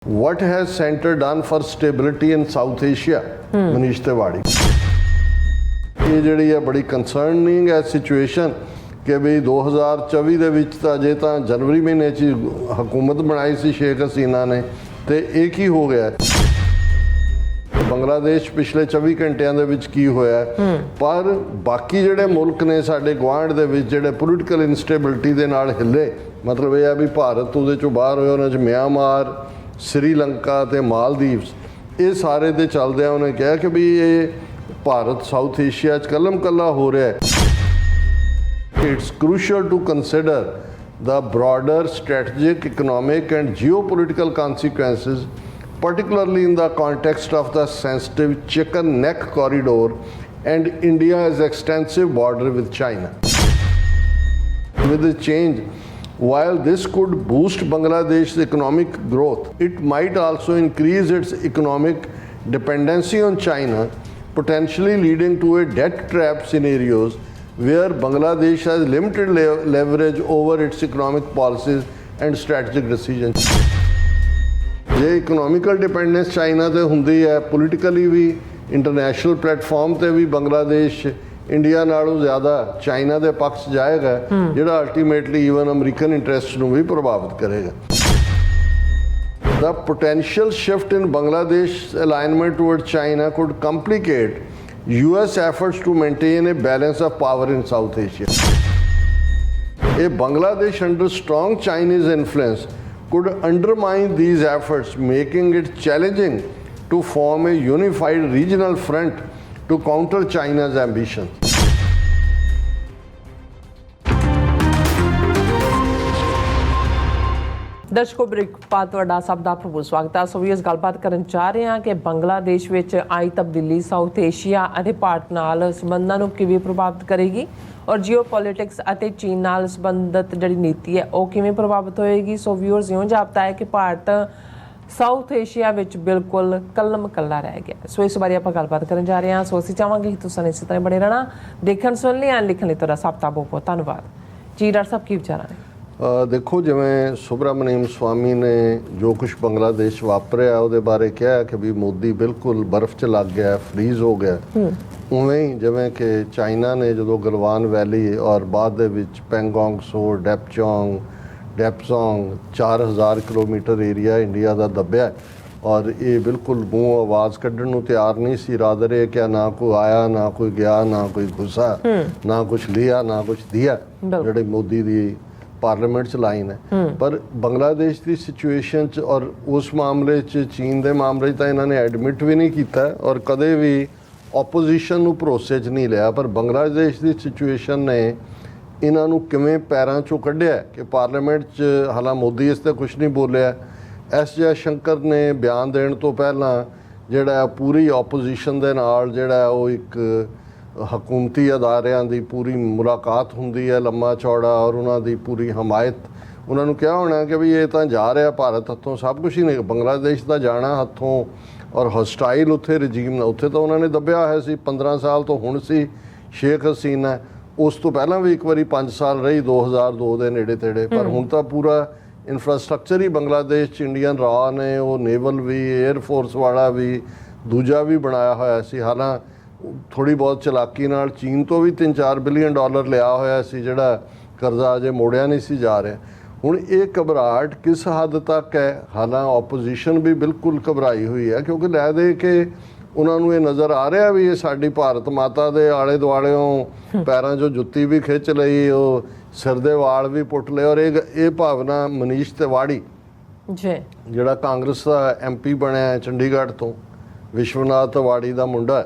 What has center done for stability in South Asia? Manish Tiwari. ਇਹ ਜਿਹੜੀ ਹੈ ਬੜੀ ਕੰਸਰਨਿੰਗ ਹੈ ਸਿਚੁਏਸ਼ਨ ਕਿ ਵੀ 2024 ਦੇ ਵਿੱਚ ਤਾਂ ਅਜੇ ਤਾਂ ਜਨਵਰੀ ਮਹੀਨੇ 'ਚ ਹਕੂਮਤ ਬਣਾਈ ਸੀ ਸ਼ੇਖ ਹਸੀਨਾ ਨੇ ਤੇ ਇਹ ਕੀ ਹੋ ਗਿਆ ਬੰਗਲਾਦੇਸ਼ ਪਿਛਲੇ 24 ਘੰਟਿਆਂ ਦੇ ਵਿੱਚ ਕੀ ਹੋਇਆ ਪਰ ਬਾਕੀ ਜਿਹੜੇ ਮੁਲਕ ਨੇ ਸਾਡੇ ਗੁਆਂਢ ਦੇ ਵਿੱਚ ਜਿਹੜੇ ਪੋਲੀਟੀਕਲ ਇਨਸਟੇਬਿਲਿਟੀ ਦੇ ਨਾਲ ਹਿੱਲੇ ਮਤਲਬ ਇਹ ਆ ਵੀ ਭਾਰਤ ਉਹਦੇ ਚੋਂ ਬਾਹਰ ਹੋਇਆ ਉਹਨਾਂ 'ਚ ਮਿਆਂਮਾਰ श्रीलंका ਤੇ ਮਾਲਦੀਵਸ ਇਹ ਸਾਰੇ ਦੇ ਚੱਲਦਿਆਂ ਉਹਨੇ ਕਿਹਾ ਕਿ ਵੀ ਇਹ ਭਾਰਤ ਸਾਊਥ ਏਸ਼ੀਆ 'ਚ ਕਲਮ ਕੱਲਾ ਹੋ ਰਿਹਾ ਹੈ it's crucial to consider the broader strategic, economic and geopolitical consequences, particularly in the context of the sensitive Chicken Neck Corridor and India's extensive border with China. With the change, while this could boost Bangladesh's economic growth, it might also increase its economic dependency on China, potentially leading to a debt trap scenarios where Bangladesh has limited leverage over its economic policies and strategic decisions. ਜੇ economical dependence China ਤੇ ਹੁੰਦੀ ਹੈ politically ਵੀ international platform ਤੇ ਵੀ Bangladesh India ਨਾਲੋਂ ਜ਼ਿਆਦਾ China ਦੇ ਪੱਖ 'ਚ ਜਾਏਗਾ ਜਿਹੜਾ ਅਲਟੀਮੇਟਲੀ ਈਵਨ ਅਮਰੀਕਨ ਇੰਟਰਸਟ ਨੂੰ ਵੀ ਪ੍ਰਭਾਵਿਤ ਕਰੇਗਾ The potential shift in Bangladesh's alignment toward China could complicate US efforts to maintain a balance of power in South Asia. A Bangladesh under strong Chinese influence could undermine these efforts, making it challenging to form a unified regional front to counter China's ambitions. ਦਰਸ਼ਕੋ breakfast ਤੁਹਾਡਾ ਸਭ ਦਾ ਭਰਪੂਰ ਸਵਾਗਤ ਹੈ। ਸੋ ਵੀ ਇਸ ਗੱਲਬਾਤ ਕਰਨ ਚਾਹ ਰਹੇ ਹਾਂ ਕਿ ਬੰਗਲਾਦੇਸ਼ ਵਿੱਚ ਆਈ ਤਬਦੀਲੀ ਸਾਊਥ ਏਸ਼ੀਆ ਅਤੇ ਭਾਰਤ ਨਾਲ ਸੰਬੰਧਾਂ ਨੂੰ ਕਿਵੇਂ ਪ੍ਰਭਾਵਿਤ ਕਰੇਗੀ ਔਰ ਜੀਓਪੋਲਿਟਿਕਸ ਅਤੇ ਚੀਨ ਨਾਲ ਸੰਬੰਧਿਤ ਜਿਹੜੀ ਨੀਤੀ ਹੈ ਉਹ ਕਿਵੇਂ ਪ੍ਰਭਾਵਿਤ ਹੋਏਗੀ। ਸੋ ਵਿਊਅਰਸ ਇਉਂ ਜਾਪਦਾ ਹੈ ਕਿ ਭਾਰਤ ਸਾਊਥ ਏਸ਼ੀਆ ਵਿੱਚ ਬਿਲਕੁਲ ਕਲਮ ਕੱਲਾ ਰਹਿ ਗਿਆ। ਸੋ ਇਸ ਬਾਰੇ ਆਪਾਂ ਗੱਲਬਾਤ ਕਰਨ ਜਾ ਰਹੇ ਹਾਂ। ਸੋ ਅਸੀਂ ਚਾਹਾਂਗੇ ਕਿ ਤੁਸੀਂ ਇਸੇ ਤਰ੍ਹਾਂ ਬਣੇ ਰਹਿਣਾ ਦੇਖਣ ਸੁਣ ਲਈ ਐਂ ਲਿਖਣ ਲਈ ਤੁਹਾਡਾ ਸਭ ਦਾ ਬਹੁਤ ਬਹੁਤ ਧੰਨਵਾਦ ਜੀ। ਡਾਕਟਰ ਸਾਹਿਬ ਕੀ ਵਿਚਾਰਾਂ ਨੇ? ਦੇਖੋ ਜਿਵੇਂ ਸੁਬਰਾਮਨੀਅਮ ਸਵਾਮੀ ਨੇ ਜੋ ਕੁਛ ਬੰਗਲਾਦੇਸ਼ ਵਾਪਰਿਆ ਉਹਦੇ ਬਾਰੇ ਕਿਹਾ ਕਿ ਵੀ ਮੋਦੀ ਬਿਲਕੁਲ ਬਰਫ਼ 'ਚ ਲੱਗ ਗਿਆ ਫਰੀਜ਼ ਹੋ ਗਿਆ ਉਵੇਂ ਹੀ ਜਿਵੇਂ ਕਿ ਚਾਈਨਾ ਨੇ ਜਦੋਂ ਗਲਵਾਨ ਵੈਲੀ ਔਰ ਬਾਅਦ ਦੇ ਵਿੱਚ ਪੈਂਗੋਂਗ ਸੋ ਡੈਪਸੋਂਗ 4000 ਕਿਲੋਮੀਟਰ ਏਰੀਆ ਇੰਡੀਆ ਦਾ ਦੱਬਿਆ ਔਰ ਇਹ ਬਿਲਕੁਲ ਮੂੰਹ ਆਵਾਜ਼ ਕੱਢਣ ਨੂੰ ਤਿਆਰ ਨਹੀਂ ਸੀ ਰਾਦਰ ਇਹ ਕਿ ਨਾ ਕੋਈ ਆਇਆ ਨਾ ਕੋਈ ਗਿਆ ਨਾ ਕੋਈ ਗੁੱਸਾ ਨਾ ਕੁਛ ਲਿਆ ਨਾ ਕੁਛ ਦਿਆ ਜਿਹੜੇ ਮੋਦੀ ਦੀ ਪਾਰਲੀਮੈਂਟ 'ਚ ਲਾਈਨ ਹੈ ਪਰ ਬੰਗਲਾਦੇਸ਼ ਦੀ ਸਿਚੁਏਸ਼ਨ 'ਚ ਔਰ ਉਸ ਮਾਮਲੇ 'ਚ ਚੀਨ ਦੇ ਮਾਮਲੇ 'ਚ ਤਾਂ ਇਹਨਾਂ ਨੇ ਐਡਮਿਟ ਵੀ ਨਹੀਂ ਕੀਤਾ ਔਰ ਕਦੇ ਵੀ ਆਪੋਜੀਸ਼ਨ ਨੂੰ ਭਰੋਸੇ 'ਚ ਨਹੀਂ ਲਿਆ ਪਰ ਬੰਗਲਾਦੇਸ਼ ਦੀ ਸਿਚੁਏਸ਼ਨ ਨੇ ਇਹਨਾਂ ਨੂੰ ਕਿਵੇਂ ਪੈਰਾਂ 'ਚੋਂ ਕੱਢਿਆ ਕਿ ਪਾਰਲੀਮੈਂਟ 'ਚ ਹਾਲਾਂ ਮੋਦੀ ਇਸ 'ਤੇ ਕੁਛ ਨਹੀਂ ਬੋਲਿਆ ਐਸ ਜੈ ਸ਼ੰਕਰ ਨੇ ਬਿਆਨ ਦੇਣ ਤੋਂ ਪਹਿਲਾਂ ਜਿਹੜਾ ਪੂਰੀ ਆਪੋਜੀਸ਼ਨ ਦੇ ਨਾਲ ਜਿਹੜਾ ਉਹ ਇੱਕ ਹਕੂਮਤੀ ਅਦਾਰਿਆਂ ਦੀ ਪੂਰੀ ਮੁਲਾਕਾਤ ਹੁੰਦੀ ਹੈ ਲੰਮਾ ਚੌੜਾ ਔਰ ਉਹਨਾਂ ਦੀ ਪੂਰੀ ਹਮਾਇਤ ਉਹਨਾਂ ਨੂੰ ਕਿਹਾ ਹੋਣਾ ਕਿ ਵੀ ਇਹ ਤਾਂ ਜਾ ਰਿਹਾ ਭਾਰਤ ਹੱਥੋਂ ਸਭ ਕੁਛ ਹੀ ਨਹੀਂ ਬੰਗਲਾਦੇਸ਼ ਦਾ ਜਾਣਾ ਹੱਥੋਂ ਔਰ ਹਸਟਾਈਲ ਉੱਥੇ ਰਜੀਮ ਉੱਥੇ ਤਾਂ ਉਹਨਾਂ ਨੇ ਦੱਬਿਆ ਹੋਇਆ ਸੀ 15 ਸਾਲ ਤੋਂ ਹੁਣ ਸੀ ਸ਼ੇਖ ਹਸੀਨਾ ਉਸ ਤੋਂ ਪਹਿਲਾਂ ਵੀ ਇੱਕ ਵਾਰੀ 5 ਸਾਲ ਰਹੀ 2002 ਦੇ ਨੇੜੇ ਤੇੜੇ ਪਰ ਹੁਣ ਤਾਂ ਪੂਰਾ ਇਨਫਰਾਸਟਰਕਚਰ ਹੀ ਬੰਗਲਾਦੇਸ਼ 'ਚ ਇੰਡੀਅਨ ਰਾ ਨੇ ਉਹ ਨੇਵਲ ਵੀ ਏਅਰ ਫੋਰਸ ਵਾਲਾ ਵੀ ਦੂਜਾ ਵੀ ਬਣਾਇਆ ਹੋਇਆ ਸੀ ਹਾਲਾਂ ਥੋੜ੍ਹੀ ਬਹੁਤ ਚਲਾਕੀ ਨਾਲ ਚੀਨ ਤੋਂ ਵੀ 3-4 ਬਿਲੀਅਨ ਡਾਲਰ ਲਿਆ ਹੋਇਆ ਸੀ ਜਿਹੜਾ ਕਰਜ਼ਾ ਅਜੇ ਮੋੜਿਆ ਨਹੀਂ ਸੀ ਜਾ ਰਿਹਾ ਹੁਣ ਇਹ ਘਬਰਾਹਟ ਕਿਸ ਹੱਦ ਤੱਕ ਹੈ ਹਾਲਾਂ ਆਪੋਜੀਸ਼ਨ ਵੀ ਬਿਲਕੁਲ ਘਬਰਾਈ ਹੋਈ ਹੈ ਕਿਉਂਕਿ ਲੈ ਦੇ ਕੇ ਉਹਨਾਂ ਨੂੰ ਇਹ ਨਜ਼ਰ ਆ ਰਿਹਾ ਵੀ ਇਹ ਸਾਡੀ ਭਾਰਤ ਮਾਤਾ ਦੇ ਆਲੇ ਦੁਆਲਿਓਂ ਪੈਰਾਂ 'ਚੋਂ ਜੁੱਤੀ ਵੀ ਖਿੱਚ ਲਈ ਉਹ ਸਿਰ ਦੇ ਵਾਲ ਵੀ ਪੁੱਟ ਲਏ ਔਰ ਇਹ ਭਾਵਨਾ ਮਨੀਸ਼ ਤਿਵਾੜੀ ਜਿਹੜਾ ਕਾਂਗਰਸ ਦਾ MP ਬਣਿਆ ਚੰਡੀਗੜ੍ਹ ਤੋਂ ਵਿਸ਼ਵਨਾਥ ਤਿਵਾੜੀ ਦਾ ਮੁੰਡਾ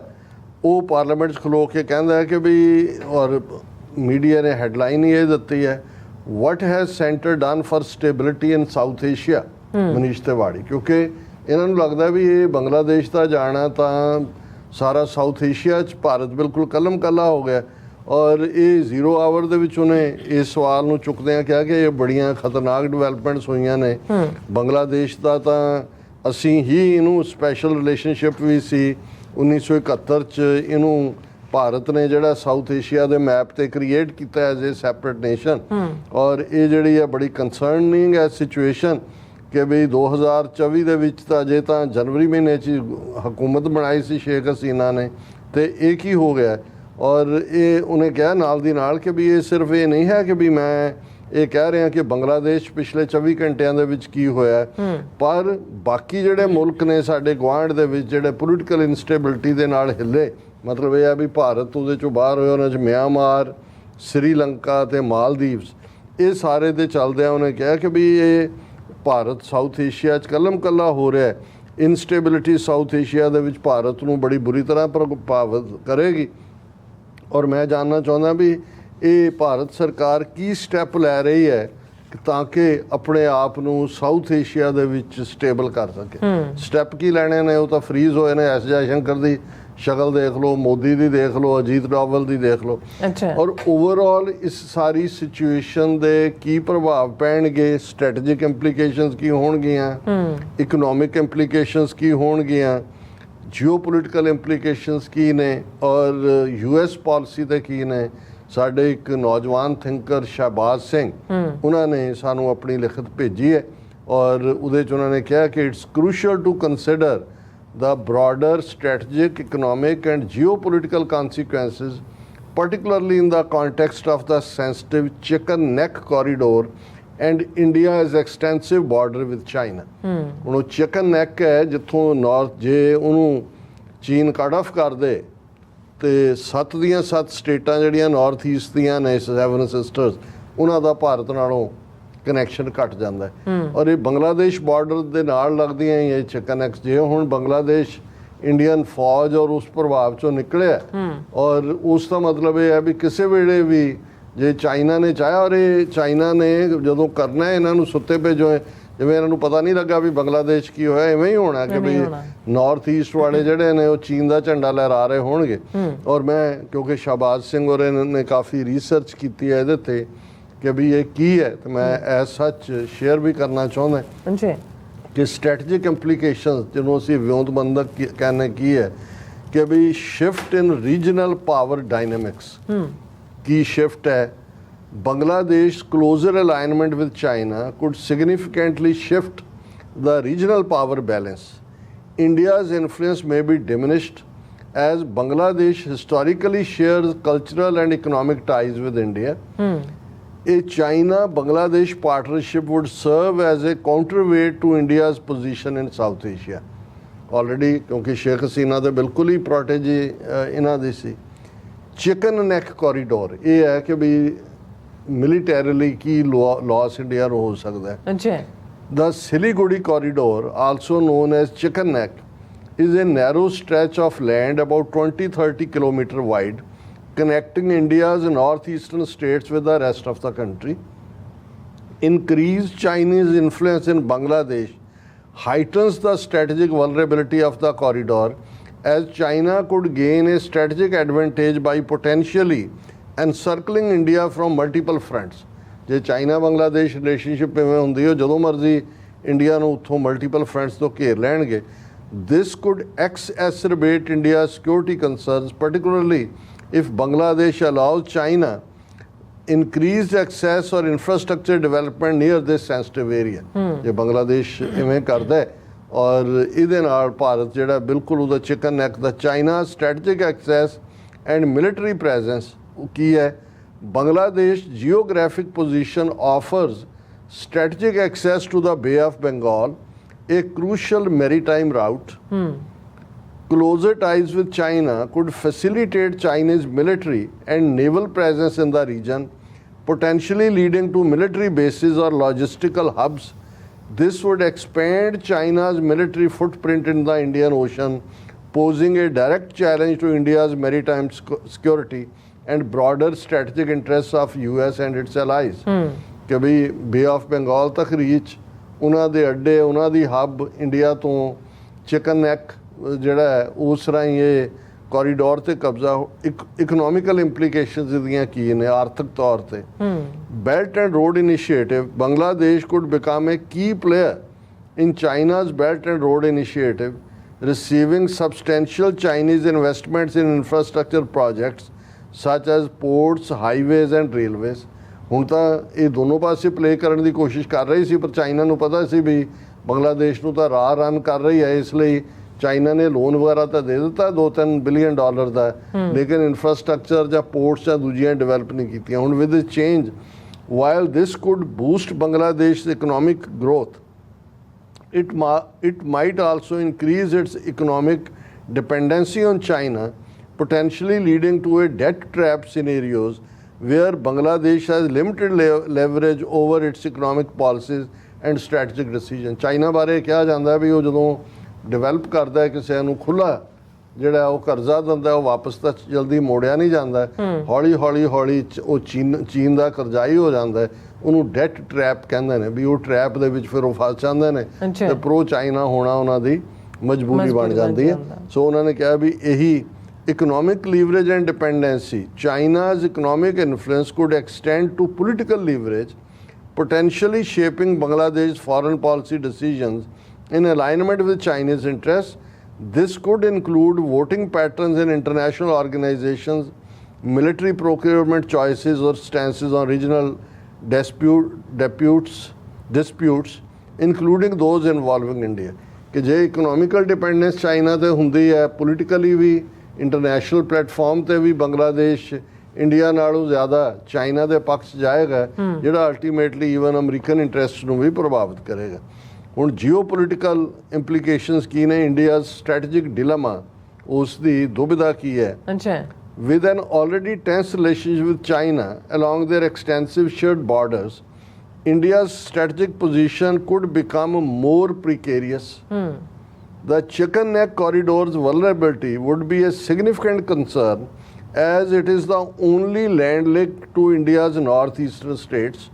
ਉਹ ਪਾਰਲੀਮੈਂਟ 'ਚ ਖਲੋ ਕੇ ਕਹਿੰਦਾ ਹੈ ਕਿ ਵੀ ਔਰ ਮੀਡੀਆ ਨੇ ਹੈਡਲਾਈਨ ਹੀ ਇਹ ਦਿੱਤੀ ਹੈ ਵਾਟ has centre done for stability in south Asia Manish Tiwari ਕਿਉਂਕਿ ਇਹਨਾਂ ਨੂੰ ਲੱਗਦਾ ਵੀ ਇਹ ਬੰਗਲਾਦੇਸ਼ ਦਾ ਜਾਣਾ ਤਾਂ ਸਾਰਾ ਸਾਊਥ ਏਸ਼ੀਆ 'ਚ ਭਾਰਤ ਬਿਲਕੁਲ ਕਲਮ ਕੱਲਾ ਹੋ ਗਿਆ ਔਰ ਇਹ 0 ਆਵਰ ਦੇ ਵਿੱਚ ਉਹਨੇ ਇਸ ਸਵਾਲ ਨੂੰ ਚੁੱਕਦਿਆਂ ਕਿਹਾ ਕਿ ਇਹ ਬੜੀਆਂ ਖਤਰਨਾਕ ਡਿਵੈਲਪਮੈਂਟਸ ਹੋਈਆਂ ਨੇ ਬੰਗਲਾਦੇਸ਼ ਦਾ ਤਾਂ ਅਸੀਂ ਹੀ ਇਹਨੂੰ ਸਪੈਸ਼ਲ ਰਿਲੇਸ਼ਨਸ਼ਿਪ ਵੀ ਸੀ 1971 'ਚ ਇਹਨੂੰ ਭਾਰਤ ਨੇ ਜਿਹੜਾ ਸਾਊਥ ਏਸ਼ੀਆ ਦੇ ਮੈਪ ਤੇ ਕ੍ਰੀਏਟ ਕੀਤਾ ਐਜ਼ ਏ ਸੈਪਰੇਟ ਨੇਸ਼ਨ ਔਰ ਇਹ ਜਿਹੜੀ ਹੈ ਬੜੀ ਕੰਸਰਨਿੰਗ ਹੈ ਸਿਚੁਏਸ਼ਨ ਕਿ ਵੀ 2024 ਦੇ ਵਿੱਚ ਤਾਂ ਅਜੇ ਤਾਂ ਜਨਵਰੀ ਮਹੀਨੇ 'ਚ ਹਕੂਮਤ ਬਣਾਈ ਸੀ ਸ਼ੇਖ ਹਸੀਨਾ ਨੇ, ਤੇ ਇਹ ਕੀ ਹੋ ਗਿਆ। ਔਰ ਇਹ ਉਹਨੇ ਕਿਹਾ ਨਾਲ ਦੀ ਨਾਲ ਕਿ ਵੀ ਇਹ ਸਿਰਫ ਇਹ ਨਹੀਂ ਹੈ ਕਿ ਵੀ ਮੈਂ ਇਹ ਕਹਿ ਰਿਹਾ ਕਿ ਬੰਗਲਾਦੇਸ਼ ਪਿਛਲੇ 24 ਘੰਟਿਆਂ ਦੇ ਵਿੱਚ ਕੀ ਹੋਇਆ, ਪਰ ਬਾਕੀ ਜਿਹੜੇ ਮੁਲਕ ਨੇ ਸਾਡੇ ਗੁਆਂਢ ਦੇ ਵਿੱਚ ਜਿਹੜੇ ਪੋਲੀਟੀਕਲ ਇਨਸਟੇਬਿਲਿਟੀ ਦੇ ਨਾਲ ਹਿੱਲੇ, ਮਤਲਬ ਇਹ ਆ ਵੀ ਭਾਰਤ ਉਹਦੇ ਚੋਂ ਬਾਹਰ ਹੋਇਆ, ਉਹਨਾਂ 'ਚ ਮਿਆਂਮਾਰ, ਸ੍ਰੀਲੰਕਾ ਤੇ ਮਾਲਦੀਵਸ, ਇਹ ਸਾਰੇ ਦੇ ਚੱਲਦਿਆਂ ਉਹਨੇ ਕਿਹਾ ਕਿ ਵੀ ਇਹ ਭਾਰਤ ਸਾਊਥ ਏਸ਼ੀਆ 'ਚ ਕੱਲਮ ਕੱਲਾ ਹੋ ਰਿਹਾ ਹੈ। ਇਨਸਟੇਬਿਲਿਟੀ ਸਾਊਥ ਏਸ਼ੀਆ ਦੇ ਵਿੱਚ ਭਾਰਤ ਨੂੰ ਬੜੀ ਬੁਰੀ ਤਰ੍ਹਾਂ ਪ੍ਰਭਾਵਿਤ ਕਰੇਗੀ। ਔਰ ਮੈਂ ਜਾਣਨਾ ਚਾਹੁੰਦਾ ਵੀ ਇਹ ਭਾਰਤ ਸਰਕਾਰ ਕੀ ਸਟੈਪ ਲੈ ਰਹੀ ਹੈ ਤਾਂ ਕਿ ਆਪਣੇ ਆਪ ਨੂੰ ਸਾਊਥ ਏਸ਼ੀਆ ਦੇ ਵਿੱਚ ਸਟੇਬਲ ਕਰ ਸਕੇ। ਸਟੈਪ ਕੀ ਲੈਣੇ ਨੇ ਉਹ ਤਾਂ ਫਰੀਜ਼ ਹੋਏ ਨੇ। ਐਸ ਜੈਸ਼ੰਕਰ ਦੀ ਸ਼ਕਲ ਦੇਖ ਲਓ, ਮੋਦੀ ਦੀ ਦੇਖ ਲਓ, ਅਜੀਤ ਡੋਵਲ ਦੀ ਦੇਖ ਲਓ। ਔਰ ਓਵਰਆਲ ਇਸ ਸਾਰੀ ਸਿਚੁਏਸ਼ਨ ਦੇ ਕੀ ਪ੍ਰਭਾਵ ਪੈਣਗੇ, ਸਟ੍ਰੈਟੇਜਿਕ ਇੰਪਲੀਕੇਸ਼ਨਸ ਕੀ ਹੋਣਗੀਆਂ, ਇਕਨੋਮਿਕ ਇੰਪਲੀਕੇਸ਼ਨਸ ਕੀ ਹੋਣਗੀਆਂ, ਜਿਓਪੋਲਿਟੀਕਲ ਇੰਪਲੀਕੇਸ਼ਨਸ ਕੀ ਨੇ, ਔਰ ਯੂਐਸ ਪਾਲਿਸੀ ਤੇ ਕੀ ਨੇ। ਸਾਡੇ ਇੱਕ ਨੌਜਵਾਨ ਥਿੰਕਰ ਸ਼ਹਬਾਜ਼ ਸਿੰਘ, ਉਹਨਾਂ ਨੇ ਸਾਨੂੰ ਆਪਣੀ ਲਿਖਤ ਭੇਜੀ ਹੈ ਔਰ ਉਹਦੇ 'ਚ ਉਹਨਾਂ ਨੇ ਕਿਹਾ ਕਿ it's crucial to consider the broader strategic, economic and geopolitical consequences, particularly in the context of the sensitive Chicken Neck corridor and India's extensive border with China. ਹੁਣ ਉਹ ਚਿਕਨ ਨੈਕ ਹੈ ਜਿੱਥੋਂ ਨਾਰਥ ਜੇ ਉਹਨੂੰ ਚੀਨ ਕੱਟ ਆਫ ਕਰ ਦੇ ਤੇ 7 ਦੀਆਂ 7 ਸਟੇਟਾਂ ਜਿਹੜੀਆਂ ਨਾਰਥ ਈਸਟ ਦੀਆਂ ਨੇ, 7 ਸਿਸਟਰਸ, ਉਹਨਾਂ ਦਾ ਭਾਰਤ ਨਾਲੋਂ ਕਨੈਕਸ਼ਨ ਘਟ ਜਾਂਦਾ ਹੈ। ਔਰ ਇਹ ਬੰਗਲਾਦੇਸ਼ ਬਾਰਡਰ ਦੇ ਨਾਲ ਲੱਗਦੀਆਂ ਹੀ ਇਹ ਚਿਕਨ ਨੈਕਸ। ਜੇ ਹੁਣ ਬੰਗਲਾਦੇਸ਼ ਇੰਡੀਅਨ ਫੌਜ ਔਰ ਉਸ ਪ੍ਰਭਾਵ ਚੋਂ ਨਿਕਲਿਆ, ਔਰ ਉਸ ਦਾ ਮਤਲਬ ਇਹ ਹੈ ਵੀ ਕਿਸੇ ਵੇਲੇ ਵੀ ਜੇ ਚਾਈਨਾ ਨੇ ਚਾਹਿਆ, ਔਰ ਇਹ ਚਾਈਨਾ ਨੇ ਜਦੋਂ ਕਰਨਾ ਇਹਨਾਂ ਨੂੰ ਸੁੱਤੇ ਪਏ ਜੋ ਜਿਵੇਂ ਇਹਨਾਂ ਨੂੰ ਪਤਾ ਨਹੀਂ ਲੱਗਾ ਵੀ ਬੰਗਲਾਦੇਸ਼ ਕੀ ਹੋਇਆ, ਇਵੇਂ ਹੀ ਹੋਣਾ ਕਿ ਵੀ ਨਾਰਥ ਈਸਟ ਵਾਲੇ ਜਿਹੜੇ ਨੇ ਉਹ ਚੀਨ ਦਾ ਝੰਡਾ ਲਹਿਰਾ ਰਹੇ ਹੋਣਗੇ। ਔਰ ਮੈਂ ਕਿਉਂਕਿ ਸ਼ਹਬਾਜ਼ ਸਿੰਘ ਔਰ ਨੇ ਕਾਫੀ ਰਿਸਰਚ ਕੀਤੀ ਹੈ ਇਹਦੇ 'ਤੇ ਕਿ ਵੀ ਇਹ ਕੀ ਹੈ, ਤੇ ਮੈਂ ਐਸ ਸੱਚ ਸ਼ੇਅਰ ਵੀ ਕਰਨਾ ਚਾਹੁੰਦਾ ਕਿ ਸਟ੍ਰੈਟੇਜਿਕ ਇੰਪਲੀਕੇਸ਼ਨਸ ਜਿਹਨੂੰ ਅਸੀਂ ਵਿਉਂਤਬੰਧਕ ਕਹਿੰਦੇ ਕੀ ਹੈ ਕਿ ਵੀ ਸ਼ਿਫਟ ਇਨ ਰੀਜਨਲ ਪਾਵਰ ਡਾਇਨਾਮਿਕਸ। ਕੀ ਸ਼ਿਫਟ ਹੈ? Bangladesh closer alignment with China could significantly shift the regional power balance. India's influence may be diminished as Bangladesh historically shares cultural and economic ties with India. A China-Bangladesh partnership would serve as a counterweight to India's position in South Asia. Already, क्योंकि शेख हसीना तो बिल्कुल ही प्रोटेजी इन्हां दी सी। Chicken neck corridor ये है कि भी militarily की loss India ਨੂੰ ਹੋ ਸਕਦਾ ਹੈ। ਅੱਛਾ। The Siliguri corridor, also known as Chicken Neck, is a narrow stretch of land about 20-30 km wide, connecting India's northeastern states with the rest of the country. Increased Chinese influence in Bangladesh heightens the strategic vulnerability of the corridor, as China could gain a strategic advantage by potentially encircling India from multiple fronts. ਜੇ China Bangladesh relationship ਇਵੇਂ ਹੁੰਦੀ ਹੈ ਜਦੋਂ ਮਰਜ਼ੀ India ਨੂੰ ਉੱਥੋਂ multiple ਫਰੰਟਸ ਤੋਂ ਘੇਰ ਲੈਣਗੇ। This could exacerbate India's security concerns, particularly if Bangladesh allows China increased access or infrastructure development near this sensitive area. ਜੇ ਬੰਗਲਾਦੇਸ਼ ਇਵੇਂ ਕਰਦਾ ਹੈ ਔਰ ਇਹਦੇ ਨਾਲ ਭਾਰਤ ਜਿਹੜਾ ਬਿਲਕੁਲ ਉਹਦਾ ਚਿਕਨ ਨੈਕ ਦਾ China strategic access and military presence ਕੀ ਹੈ। Bangladesh geographic position offers strategic access to the Bay of Bengal, a crucial maritime route. Closer ties with China could facilitate Chinese military and naval presence in the region, potentially leading to military bases or logistical hubs. This would expand China's military footprint in the Indian Ocean, posing a direct challenge to India's maritime security and broader strategic interests of US and its allies. ਕਿ ਵੀ ਬੇ of Bengal ਤੱਕ reach, ਉਹਨਾਂ ਦੇ ਅੱਡੇ, ਉਹਨਾਂ ਦੀ ਹੱਬ India ਤੋਂ chicken neck ਜਿਹੜਾ ਹੈ ਉਸ ਰਾਹੀਂ ਇਹ ਕੋਰੀਡੋਰ ਤੇ ਕਬਜ਼ਾ। ਇਕਨੋਮਿਕਲ ਇੰਪਲੀਕੇਸ਼ਨਸ ਇਹਦੀਆਂ ਕੀ ਨੇ ਆਰਥਿਕ ਤੌਰ ਤੇ। Belt and road initiative, Bangladesh could become a key player in China's Belt and Road Initiative, receiving substantial Chinese investments in infrastructure projects such as ports, highways and railways. ਹੁਣ ਤਾਂ ਇਹ ਦੋਨੋਂ ਪਾਸੇ ਪਲੇ ਕਰਨ ਦੀ ਕੋਸ਼ਿਸ਼ ਕਰ ਰਹੀ ਸੀ, ਪਰ ਚਾਈਨਾ ਨੂੰ ਪਤਾ ਸੀ ਵੀ ਬੰਗਲਾਦੇਸ਼ ਨੂੰ ਤਾਂ ਰਾਹ ਰਨ ਕਰ ਰਹੀ ਹੈ, ਇਸ ਲਈ ਚਾਈਨਾ ਨੇ ਲੋਨ ਵਗੈਰਾ ਤਾਂ ਦੇ ਦਿੱਤਾ $2-3 ਬਿਲੀਅਨ ਦਾ, ਲੇਕਿਨ ਇਨਫਰਾਸਟ੍ਰਕਚਰ ਜਾਂ ਪੋਰਟਸ ਜਾਂ ਦੂਜੀਆਂ ਡਿਵੈਲਪ ਨਹੀਂ ਕੀਤੀਆਂ। ਹੁਣ with this change, while this could boost Bangladesh's economic growth, it might also increase its economic dependency on China, potentially leading to a debt trap scenarios where Bangladesh has limited leverage over its economic policies and strategic decisions। China ਬਾਰੇ ਕਿਹਾ ਜਾਂਦਾ ਵੀ ਉਹ ਜਦੋਂ develop ਕਰਦਾ ਹੈ ਕਿਸੇ ਨੂੰ ਖੁੱਲ੍ਹਾ ਜਿਹੜਾ ਉਹ ਕਰਜ਼ਾ ਦਿੰਦਾ ਉਹ ਵਾਪਸ ਤਾਂ ਜਲਦੀ ਮੋੜਿਆ ਨਹੀਂ ਜਾਂਦਾ, ਹੌਲੀ ਹੌਲੀ ਉਹ ਚੀਨ ਦਾ ਕਰਜ਼ਾਈ ਹੋ ਜਾਂਦਾ, ਉਹਨੂੰ ਡੈਟ ਟਰੈਪ ਕਹਿੰਦੇ ਨੇ ਵੀ ਉਹ ਟਰੈਪ ਦੇ ਵਿੱਚ ਫਿਰ ਉਹ ਫਸ ਜਾਂਦੇ ਨੇ ਤੇ ਪ੍ਰੋ ਚਾਈਨਾ ਹੋਣਾ ਉਹਨਾਂ ਦੀ ਮਜਬੂਰੀ ਬਣ ਜਾਂਦੀ ਹੈ। ਸੋ ਉਹਨਾਂ ਨੇ ਕਿਹਾ ਵੀ ਇਹੀ economic leverage and dependency, China's economic influence could extend to political leverage, potentially shaping Bangladesh's foreign policy decisions in alignment with Chinese interests. This could include voting patterns in international organizations, military procurement choices or stances on regional disputes, including those involving India। कि जे economical dependence China ते हुंदी है, politically भी international platform ते भी Bangladesh India नालों ज़्यादा China के पक्ष जाएगा, जिहड़ा अल्टीमेटली ईवन अमरीकन इंटरस्ट नूं भी प्रभावित करेगा। हुण जियोपोलिटिकल इंप्लीकेशंस की ने, इंडिया स्ट्रैटेजिक डिलेमा उसकी दुविधा की है। अच्छा। With an already tense relationship with China along their extensive shared borders, India's strategic position could become more precarious. The chicken neck corridor's vulnerability would be a significant concern, as it is the only land link to India's northeastern states.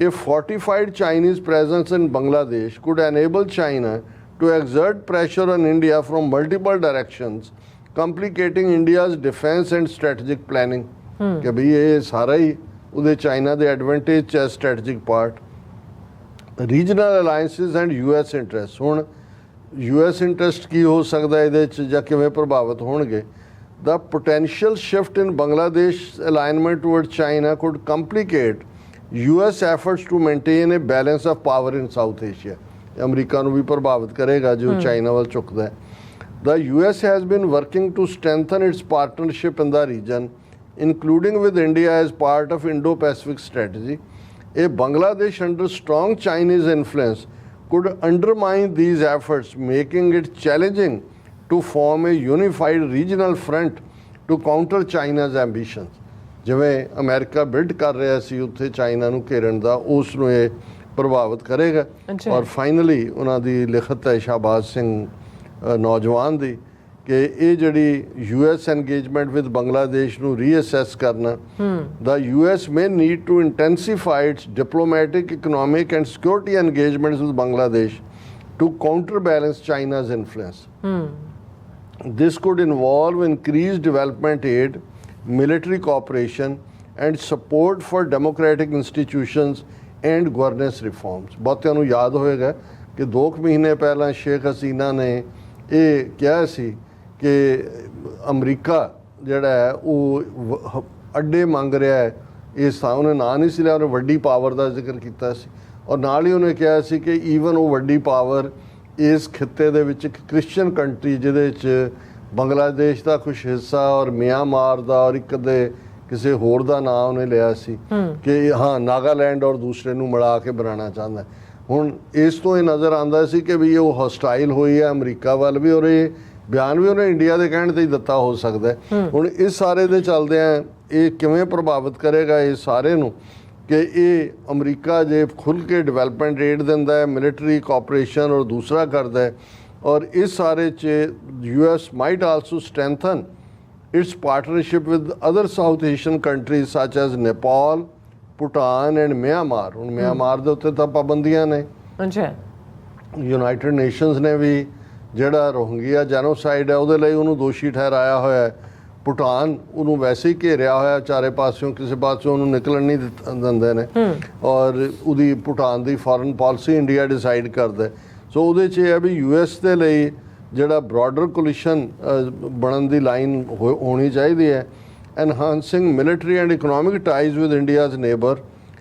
A fortified Chinese presence in Bangladesh could enable China to exert pressure on India from multiple directions, complicating India's defense and strategic planning। कि भाई ये सारा ही उधर China दे advantage है strategic part. Regional alliances and US interest, हुण US interest की हो सकता है ਇਹਦੇ 'ਚ ਜਾਂ ਕਿਵੇਂ ਪ੍ਰਭਾਵਿਤ ਹੋਣਗੇ। The potential shift in Bangladesh alignment toward China could complicate US efforts to maintain a balance of power in South Asia। America ਨੂੰ ਵੀ ਪ੍ਰਭਾਵਿਤ ਕਰੇਗਾ ਜੋ ਚਾਈਨਾ ਵੱਲ ਝੁਕਦਾ ਹੈ। The US has been working to strengthen its partnership in the region, including with India as part of Indo-Pacific strategy. A Bangladesh under strong Chinese influence could undermine these efforts, making it challenging to form a unified regional front to counter China's ambitions। ਜਿਵੇਂ America build ਕਰ ਰਿਹਾ ਸੀ ਉੱਥੇ China ਨੂੰ ਘੇਰਨ ਦਾ, ਉਸ ਨੂੰ ਇਹ ਪ੍ਰਭਾਵਿਤ ਕਰੇਗਾ। ਔਰ ਫਾਈਨਲੀ ਉਹਨਾਂ ਦੀ ਲਿਖਤ ਹੈ ਸ਼ਾਹਬਾਜ਼ ਸਿੰਘ ਨੌਜਵਾਨ ਦੀ ਕਿ ਇਹ ਜਿਹੜੀ US engagement with Bangladesh ਨੂੰ ਰੀਅਸੈਸ ਕਰਨਾ। The US may need to intensify its diplomatic, economic and security engagements with Bangladesh to counterbalance China's influence। This could involve increased development aid, military cooperation and support for democratic institutions and governance reforms। ਬਹੁਤਿਆਂ ਨੂੰ ਯਾਦ ਹੋਏਗਾ ਕਿ 2 ਮਹੀਨੇ ਪਹਿਲਾਂ ਸ਼ੇਖ ਹਸੀਨਾ ਨੇ ਇਹ ਕਿਹਾ ਸੀ ਕਿ ਅਮਰੀਕਾ ਜਿਹੜਾ ਹੈ ਉਹ ਅੱਡੇ ਮੰਗ ਰਿਹਾ ਹੈ। ਇਸ ਥਾਂ ਉਹਨੇ ਨਾਂ ਨਹੀਂ ਸੀ ਲਿਆ, ਉਹਨੇ ਵੱਡੀ ਪਾਵਰ ਦਾ ਜ਼ਿਕਰ ਕੀਤਾ ਸੀ ਔਰ ਨਾਲ ਹੀ ਉਹਨੇ ਕਿਹਾ ਸੀ ਕਿ ਈਵਨ ਉਹ ਵੱਡੀ ਪਾਵਰ ਇਸ ਖਿੱਤੇ ਦੇ ਵਿੱਚ ਇੱਕ ਕ੍ਰਿਸਚੀਅਨ ਕੰਟਰੀ ਜਿਹਦੇ 'ਚ ਬੰਗਲਾਦੇਸ਼ ਦਾ ਕੁਛ ਹਿੱਸਾ ਔਰ ਮਿਆਂਮਾਰ ਦਾ ਔਰ ਇੱਕ ਦੇ ਕਿਸੇ ਹੋਰ ਦਾ ਨਾਂ ਉਹਨੇ ਲਿਆ ਸੀ ਕਿ ਹਾਂ ਨਾਗਾਲੈਂਡ ਔਰ ਦੂਸਰੇ ਨੂੰ ਮਿਲਾ ਕੇ ਬਣਾਉਣਾ ਚਾਹੁੰਦਾ। ਹੁਣ ਇਸ ਤੋਂ ਇਹ ਨਜ਼ਰ ਆਉਂਦਾ ਸੀ ਕਿ ਵੀ ਉਹ ਹੌਸਟਾਈਲ ਹੋਈ ਹੈ ਅਮਰੀਕਾ ਵੱਲ ਵੀ ਔਰ ਇਹ ਬਿਆਨ ਵੀ ਉਹਨੇ ਇੰਡੀਆ ਦੇ ਕਹਿਣ 'ਤੇ ਹੀ ਦਿੱਤਾ ਹੋ ਸਕਦਾ। ਹੁਣ ਇਸ ਸਾਰੇ ਦੇ ਚੱਲਦਿਆਂ ਇਹ ਕਿਵੇਂ ਪ੍ਰਭਾਵਿਤ ਕਰੇਗਾ ਇਹ ਸਾਰੇ ਨੂੰ ਕਿ ਇਹ ਅਮਰੀਕਾ ਜੇ ਖੁੱਲ੍ਹ ਕੇ ਡਿਵੈਲਪਮੈਂਟ ਰੇਟ ਦਿੰਦਾ ਹੈ, ਮਿਲਟਰੀ ਕੋਆਪਰੇਸ਼ਨ ਔਰ ਦੂਸਰਾ ਕਰਦਾ ਹੈ ਔਰ ਇਸ ਸਾਰੇ 'ਚ US might also strengthen its partnership with other South Asian countries such as Nepal, Bhutan and Myanmar। ਹੁਣ ਮਿਆਂਮਾਰ ਦੇ ਉੱਤੇ ਤਾਂ ਪਾਬੰਦੀਆਂ ਨੇ। ਅੱਛਾ। ਯੂਨਾਈਟਿਡ ਨੇਸ਼ਨਸ ਨੇ ਵੀ ਜਿਹੜਾ ਰੋਹਿੰਗਿਆ ਜੈਨੋਸਾਈਡ ਹੈ ਉਹਦੇ ਲਈ ਉਹਨੂੰ ਦੋਸ਼ੀ ਠਹਿਰਾਇਆ ਹੋਇਆ ਹੈ। ਭੂਟਾਨ ਉਹਨੂੰ ਵੈਸੇ ਹੀ ਘੇਰਿਆ ਹੋਇਆ ਚਾਰੇ ਪਾਸਿਓਂ, ਕਿਸੇ ਪਾਸਿਓਂ ਉਹਨੂੰ ਨਿਕਲਣ ਨਹੀਂ ਦਿੰਦੇ ਨੇ ਔਰ ਉਹਦੀ ਭੂਟਾਨ ਦੀ ਫੋਰਨ ਪਾਲਿਸੀ ਇੰਡੀਆ ਡਿਸਾਈਡ ਕਰਦਾ। ਸੋ ਉਹਦੇ 'ਚ ਇਹ ਹੈ ਵੀ US ਦੇ ਲਈ ਜਿਹੜਾ ਬ੍ਰੌਡਰ ਕੋਲੀਸ਼ਨ ਬਣਨ ਦੀ ਲਾਈਨ ਹੋਣੀ ਚਾਹੀਦੀ ਹੈ enhancing military and economic ties with India's neighbor,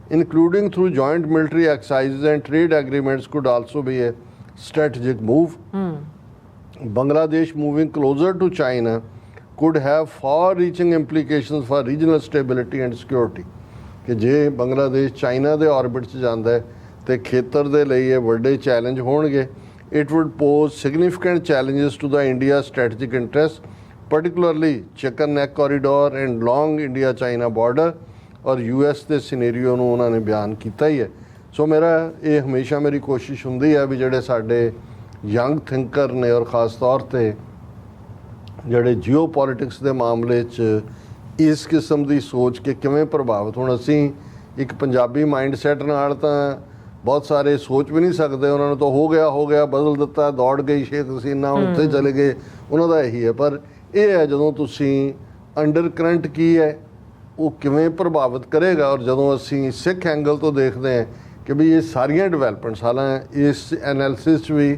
including through joint military exercises and trade agreements, could also be a strategic move. Bangladesh moving closer to China could have far-reaching implications for regional stability and security. ਕਿ ਜੇ Bangladesh China ਦੇ orbit 'ਚ ਜਾਂਦਾ ਹੈ ਤੇ ਖੇਤਰ ਦੇ ਲਈ ਇਹ ਵੱਡੇ ਚੈਲੰਜ ਹੋਣਗੇ. It would pose significant challenges to the India strategic interests, particularly Chicken Neck Corridor and long India-China border, ਔਰ US ਦੇ ਸਿਨੈਰੀਓ ਨੂੰ ਉਹਨਾਂ ਨੇ ਬਿਆਨ ਕੀਤਾ ਹੀ ਹੈ. ਸੋ ਮੇਰਾ ਇਹ ਹਮੇਸ਼ਾ ਮੇਰੀ ਕੋਸ਼ਿਸ਼ ਹੁੰਦੀ ਹੈ ਵੀ ਜਿਹੜੇ ਸਾਡੇ ਯੰਗ ਥਿੰਕਰ ਨੇ ਔਰ ਖ਼ਾਸ ਤੌਰ 'ਤੇ ਜਿਹੜੇ ਜੀਓ ਪੋਲੀਟਿਕਸ ਦੇ ਮਾਮਲੇ 'ਚ ਇਸ ਕਿਸਮ ਦੀ ਸੋਚ ਕੇ ਕਿਵੇਂ ਪ੍ਰਭਾਵਿਤ ਹੁਣ ਅਸੀਂ ਇੱਕ ਪੰਜਾਬੀ ਮਾਈਂਡ ਸੈਟ ਨਾਲ ਤਾਂ ਬਹੁਤ ਸਾਰੇ ਸੋਚ ਵੀ ਨਹੀਂ ਸਕਦੇ. ਉਹਨਾਂ ਨੂੰ ਤਾਂ ਹੋ ਗਿਆ ਬਦਲ ਦਿੱਤਾ, ਦੌੜ ਗਈ ਸ਼ੇਖ ਹਸੀਨਾ, ਉੱਥੇ ਚਲੇ ਗਏ, ਉਹਨਾਂ ਦਾ ਇਹੀ ਹੈ. ਪਰ ਇਹ ਹੈ ਜਦੋਂ ਤੁਸੀਂ ਅੰਡਰ ਕਰੰਟ ਕੀ ਹੈ ਉਹ ਕਿਵੇਂ ਪ੍ਰਭਾਵਿਤ ਕਰੇਗਾ. ਔਰ ਜਦੋਂ ਅਸੀਂ ਸਿੱਖ ਐਂਗਲ ਤੋਂ ਦੇਖਦੇ ਹਾਂ ਕਿ ਵੀ ਇਹ ਸਾਰੀਆਂ ਡਿਵੈਲਪਮੈਂਟਸ ਹਾਲਾਂ ਇਸ ਐਨਾਲਿਸਿਸ 'ਚ ਵੀ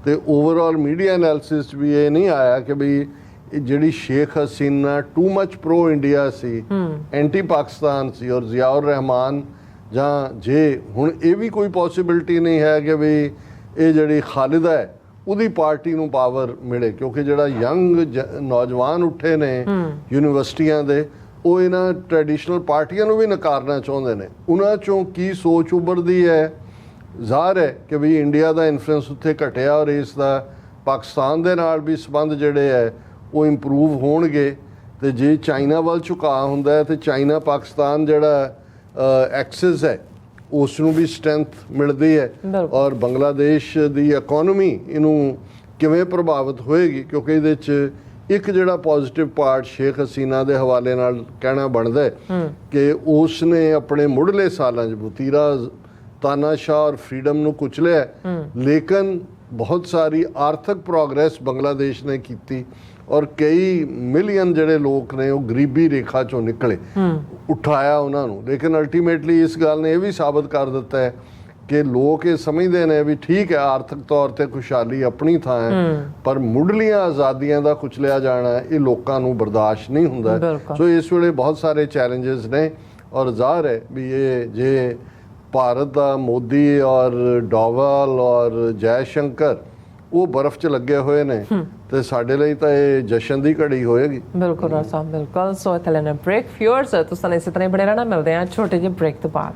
ਅਤੇ ਓਵਰਆਲ ਮੀਡੀਆ ਐਨਾਲਿਸਿਸ 'ਚ ਵੀ ਇਹ ਨਹੀਂ ਆਇਆ ਕਿ ਵੀ ਇਹ ਜਿਹੜੀ ਸ਼ੇਖ ਹਸੀਨਾ ਟੂ ਮਚ ਪ੍ਰੋ ਇੰਡੀਆ ਸੀ, ਐਂਟੀ ਪਾਕਿਸਤਾਨ ਸੀ, ਔਰ ਜ਼ਿਆਉਰ ਰਹਿਮਾਨ ਜਾਂ ਜੇ ਹੁਣ ਇਹ ਵੀ ਕੋਈ ਪੋਸੀਬਿਲਿਟੀ ਨਹੀਂ ਹੈ ਕਿ ਵੀ ਇਹ ਜਿਹੜੀ ਖਾਲਿਦਾ ਹੈ ਉਹਦੀ ਪਾਰਟੀ ਨੂੰ ਪਾਵਰ ਮਿਲੇ, ਕਿਉਂਕਿ ਜਿਹੜਾ ਯੰਗ ਨੌਜਵਾਨ ਉੱਠੇ ਨੇ ਯੂਨੀਵਰਸਿਟੀਆਂ ਦੇ ਉਹ ਇਹਨਾਂ ਟ੍ਰੈਡੀਸ਼ਨਲ ਪਾਰਟੀਆਂ ਨੂੰ ਵੀ ਨਕਾਰਨਾ ਚਾਹੁੰਦੇ ਨੇ. ਉਹਨਾਂ 'ਚੋਂ ਕੀ ਸੋਚ ਉੱਭਰਦੀ ਹੈ? ਜ਼ਾਹਰ ਹੈ ਕਿ ਵੀ ਇੰਡੀਆ ਦਾ ਇਨਫਲੂਐਂਸ ਉੱਥੇ ਘਟਿਆ ਔਰ ਇਸ ਦਾ ਪਾਕਿਸਤਾਨ ਦੇ ਨਾਲ ਵੀ ਸੰਬੰਧ ਜਿਹੜੇ ਹੈ ਉਹ ਇੰਪਰੂਵ ਹੋਣਗੇ. ਅਤੇ ਜੇ ਚਾਈਨਾ ਵੱਲ ਝੁਕਾਅ ਹੁੰਦਾ ਹੈ ਅਤੇ ਚਾਈਨਾ ਪਾਕਿਸਤਾਨ ਜਿਹੜਾ ਐਕਸਿਸ ਹੈ ਉਸ ਨੂੰ ਵੀ ਸਟਰੈਂਥ ਮਿਲਦੀ ਹੈ. ਔਰ ਬੰਗਲਾਦੇਸ਼ ਦੀ ਇਕੋਨਮੀ ਇਹਨੂੰ ਕਿਵੇਂ ਪ੍ਰਭਾਵਿਤ ਹੋਏਗੀ, ਕਿਉਂਕਿ ਇਹਦੇ 'ਚ ਇੱਕ ਜਿਹੜਾ ਪੋਜ਼ੀਟਿਵ ਪਾਰਟ ਸ਼ੇਖ ਹਸੀਨਾ ਦੇ ਹਵਾਲੇ ਨਾਲ ਕਹਿਣਾ ਬਣਦਾ ਹੈ ਕਿ ਉਸ ਨੇ ਆਪਣੇ ਮੁੱਢਲੇ ਸਾਲਾਂ 'ਚ ਵਤੀਰਾ ਤਾਨਾਸ਼ਾਹ ਔਰ ਫਰੀडम ਨੂੰ ਕੁਚਲਿਆ, ਲੇਕਿਨ ਬਹੁਤ ਸਾਰੀ ਆਰਥਿਕ ਪ੍ਰੋਗਰੈਸ ਬੰਗਲਾਦੇਸ਼ ਨੇ ਕੀਤੀ ਔਰ ਕਈ ਮਿਲੀਅਨ ਜਿਹੜੇ ਲੋਕ ਨੇ ਉਹ ਗਰੀਬੀ ਰੇਖਾ 'ਚੋਂ ਨਿਕਲੇ, ਉਠਾਇਆ ਉਹਨਾਂ ਨੂੰ. ਲੇਕਿਨ ਅਲਟੀਮੇਟਲੀ ਇਸ ਗੱਲ ਨੇ ਇਹ ਵੀ ਸਾਬਤ ਕਰ ਦਿੱਤਾ ਹੈ ਕਿ ਲੋਕ ਇਹ ਸਮਝਦੇ ਨੇ ਵੀ ਠੀਕ ਹੈ ਆਰਥਿਕ ਤੌਰ 'ਤੇ ਖੁਸ਼ਹਾਲੀ ਆਪਣੀ ਥਾਂ ਹੈ, ਪਰ ਮੁੱਢਲੀਆਂ ਆਜ਼ਾਦੀਆਂ ਦਾ ਕੁਚਲਿਆ ਜਾਣਾ ਇਹ ਲੋਕਾਂ ਨੂੰ ਬਰਦਾਸ਼ਤ ਨਹੀਂ ਹੁੰਦਾ. ਸੋ ਇਸ ਵੇਲੇ ਬਹੁਤ ਸਾਰੇ ਚੈਲੰਜਸ ਨੇ ਔਰ ਜ਼ਾਹਰ ਹੈ ਵੀ ਇਹ ਜੇ ਭਾਰਤ ਦਾ ਮੋਦੀ ਔਰ ਡੋਵਾਲ ਔਰ ਜੈ ਸ਼ੰਕਰ ਉਹ ਬਰਫ਼ 'ਚ ਲੱਗੇ ਹੋਏ ਨੇ ਤੇ ਸਾਡੇ ਲਈ ਤਾਂ ਇਹ ਜਸ਼ਨ ਦੀ ਘੜੀ ਹੋਏਗੀ. ਬਿਲਕੁਲ ਰਾਜ ਸਾਹਿਬ, ਬਿਲਕੁਲ. ਸੋ ਇੱਥੇ ਲੈਣਾ ਬ੍ਰੇਕ. ਵਿਊਅਰਸ ਤੁਸੀਂ ਇਸੇ ਤਰ੍ਹਾਂ ਬਣੇ ਰਹਿਣਾ, ਮਿਲਦੇ ਹਾਂ ਛੋਟੇ ਜਿਹੇ ਬ੍ਰੇਕ ਤੋਂ ਬਾਅਦ.